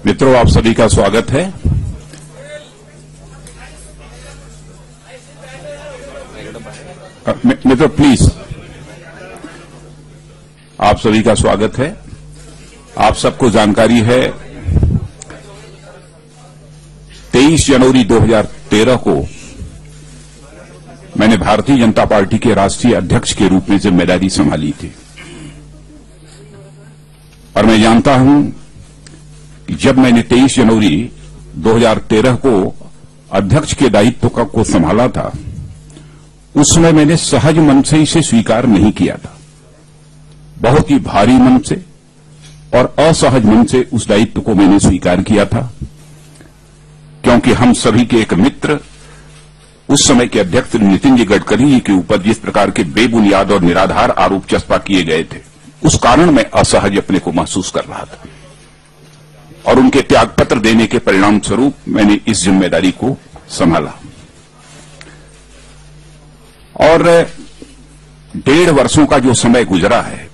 मित्रों, आप सभी का स्वागत है। मित्रों प्लीज, आप सभी का स्वागत है। आप सबको जानकारी है 23 जनवरी 2013 को मैंने भारतीय जनता पार्टी के राष्ट्रीय अध्यक्ष के रूप में जिम्मेदारी संभाली थी और मैं जानता हूं कि जब मैंने 23 जनवरी 2013 को अध्यक्ष के दायित्व को संभाला था, उस समय मैंने सहज मन से इसे स्वीकार नहीं किया था। बहुत ही भारी मन से और असहज मन से उस दायित्व को मैंने स्वीकार किया था, क्योंकि हम सभी के एक मित्र, उस समय के अध्यक्ष नितिन जी गडकरी जी के ऊपर जिस प्रकार के बेबुनियाद और निराधार आरोप चस्पा किए गए थे, उस कारण मैं असहज अपने को महसूस कर रहा था और उनके त्यागपत्र देने के परिणाम स्वरूप मैंने इस जिम्मेदारी को संभाला। और 1.5 वर्षों का जो समय गुजरा है,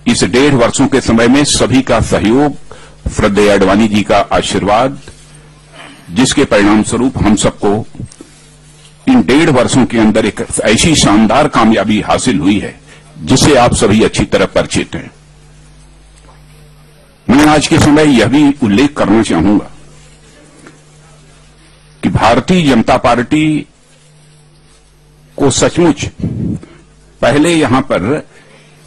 इस 1.5 वर्षों के समय में सभी का सहयोग, श्रद्धेय अडवाणी जी का आशीर्वाद, जिसके परिणाम स्वरूप हम सबको इन 1.5 वर्षों के अंदर एक ऐसी शानदार कामयाबी हासिल हुई है जिसे आप सभी अच्छी तरह परिचित हैं। मैं आज के समय यह भी उल्लेख करना चाहूंगा कि भारतीय जनता पार्टी को सचमुच पहले यहां पर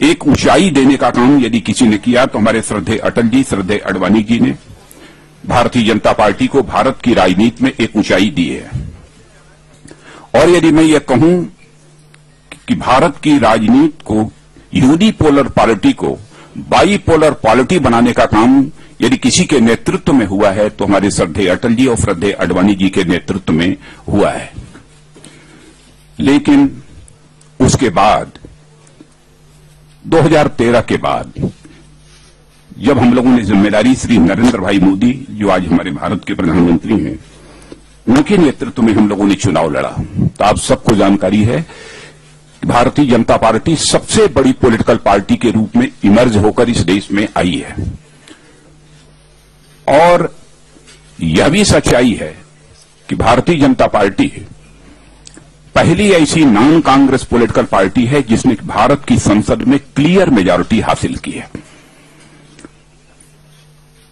एक ऊंचाई देने का काम यदि किसी ने किया तो हमारे श्रद्धेय अटल जी, श्रद्धेय अडवाणी जी ने भारतीय जनता पार्टी को भारत की राजनीति में एक ऊंचाई दी है। और यदि मैं ये कहूं कि भारत की राजनीति को, यूनिपोलर पॉलिटी को बाईपोलर पॉलिटी बनाने का काम यदि किसी के नेतृत्व में हुआ है तो हमारे श्रद्धेय अटल जी और श्रद्धेय अडवाणी जी के नेतृत्व में हुआ है। लेकिन उसके बाद 2013 के बाद जब हम लोगों ने जिम्मेदारी श्री नरेंद्र भाई मोदी, जो आज हमारे भारत के प्रधानमंत्री हैं, उनके नेतृत्व में हम लोगों ने चुनाव लड़ा, तो आप सबको जानकारी है कि भारतीय जनता पार्टी सबसे बड़ी पॉलिटिकल पार्टी के रूप में इमर्ज होकर इस देश में आई है। और यह भी सच्चाई है कि भारतीय जनता पार्टी पहली ऐसी नॉन कांग्रेस पॉलिटिकल पार्टी है जिसने भारत की संसद में क्लियर मेजॉरिटी हासिल की है।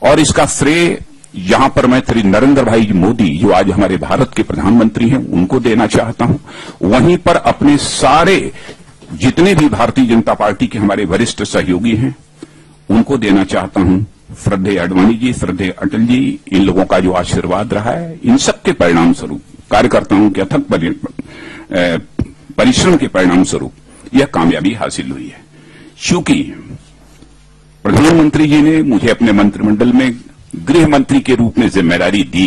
और इसका श्रेय यहां पर मैं श्री नरेंद्र भाई मोदी, जो आज हमारे भारत के प्रधानमंत्री हैं, उनको देना चाहता हूं। वहीं पर अपने सारे जितने भी भारतीय जनता पार्टी के हमारे वरिष्ठ सहयोगी हैं, उनको देना चाहता हूं। श्रद्धेय अडवाणी जी, श्रद्धेय अटल जी, इन लोगों का जो आशीर्वाद रहा है, इन सबके परिणाम स्वरूप, कार्यकर्ताओं के अथक परिश्रम के परिणाम स्वरूप यह कामयाबी हासिल हुई है। चूंकि प्रधानमंत्री जी ने मुझे अपने मंत्रिमंडल में गृह मंत्री के रूप में जिम्मेदारी दी,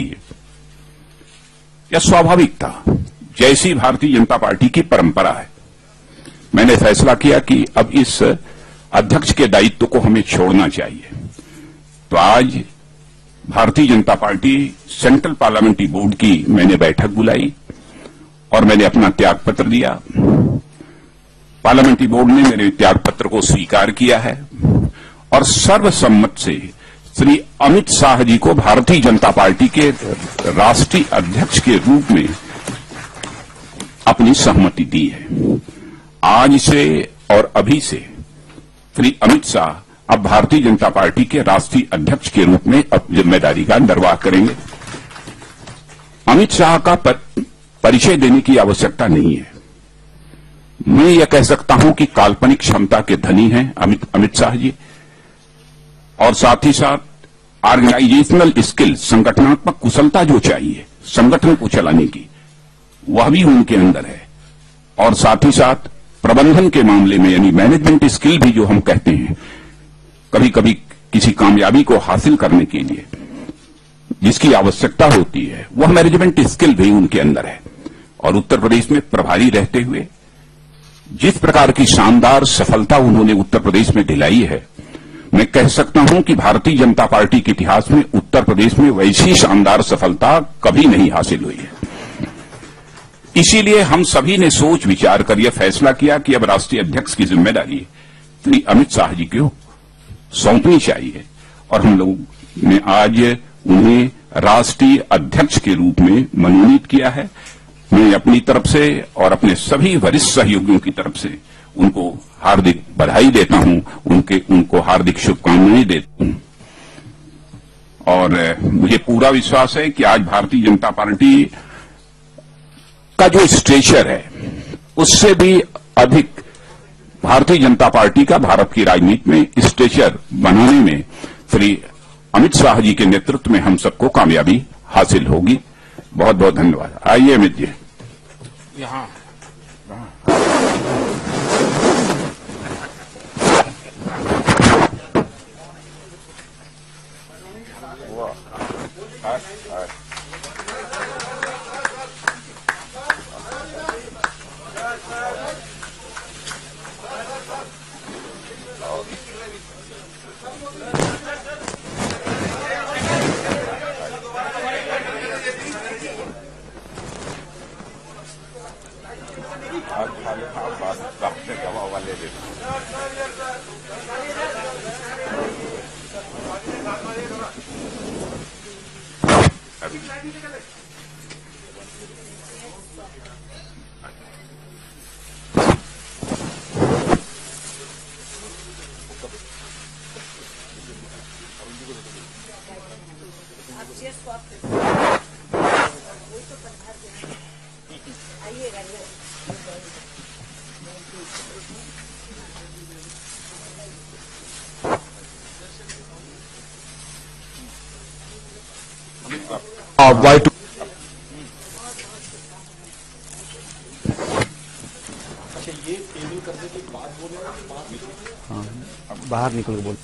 यह स्वाभाविक था, जैसी भारतीय जनता पार्टी की परंपरा है। मैंने फैसला किया कि अब इस अध्यक्ष के दायित्व को हमें छोड़ना चाहिए। तो आज Bharatiya Janata party central parliamentary board की मैंने बैठक बुलाई और मैंने अपना त्यागपत्र दिया। पार्लियामेंट्री बोर्ड ने मेरे त्यागपत्र को स्वीकार किया है और सर्वसम्मत से श्री अमित शाह जी को भारतीय जनता पार्टी के राष्ट्रीय अध्यक्ष के रूप में अपनी सहमति दी है। आज से और अभी से श्री अमित शाह अब भारतीय जनता पार्टी के राष्ट्रीय अध्यक्ष के रूप में अब जिम्मेदारी का निर्वाह करेंगे। अमित शाह का परिचय देने की आवश्यकता नहीं है। मैं यह कह सकता हूं कि काल्पनिक क्षमता के धनी हैं अमित शाह जी, और साथ ही साथ ऑर्गेनाइजेशनल स्किल, संगठनात्मक कुशलता जो चाहिए संगठन को चलाने की, वह भी उनके अंदर है। और साथ ही साथ प्रबंधन के मामले में, यानी मैनेजमेंट स्किल भी जो हम कहते हैं, कभी कभी किसी कामयाबी को हासिल करने के लिए जिसकी आवश्यकता होती है, वह मैनेजमेंट स्किल भी उनके अंदर है। और उत्तर प्रदेश में प्रभारी रहते हुए जिस प्रकार की शानदार सफलता उन्होंने उत्तर प्रदेश में दिलाई है, मैं कह सकता हूं कि भारतीय जनता पार्टी के इतिहास में उत्तर प्रदेश में वैसी शानदार सफलता कभी नहीं हासिल हुई है। इसीलिए हम सभी ने सोच विचार कर यह फैसला किया कि अब राष्ट्रीय अध्यक्ष की जिम्मेदारी श्री अमित शाह जी को सौंपनी चाहिए। और हम लोग ने आज उन्हें राष्ट्रीय अध्यक्ष के रूप में मनोनीत किया है। मैं अपनी तरफ से और अपने सभी वरिष्ठ सहयोगियों की तरफ से उनको हार्दिक बधाई देता हूं, उनको हार्दिक शुभकामनाएं देता हूं। और मुझे पूरा विश्वास है कि आज भारतीय जनता पार्टी का जो स्ट्रेचर है उससे भी अधिक भारतीय जनता पार्टी का भारत की राजनीति में स्ट्रेचर बनाने में श्री अमित शाह जी के नेतृत्व में हम सबको कामयाबी हासिल होगी। बहुत बहुत धन्यवाद। आइए अमित जी यहाँ। Y2 बाहर निकल के बोल।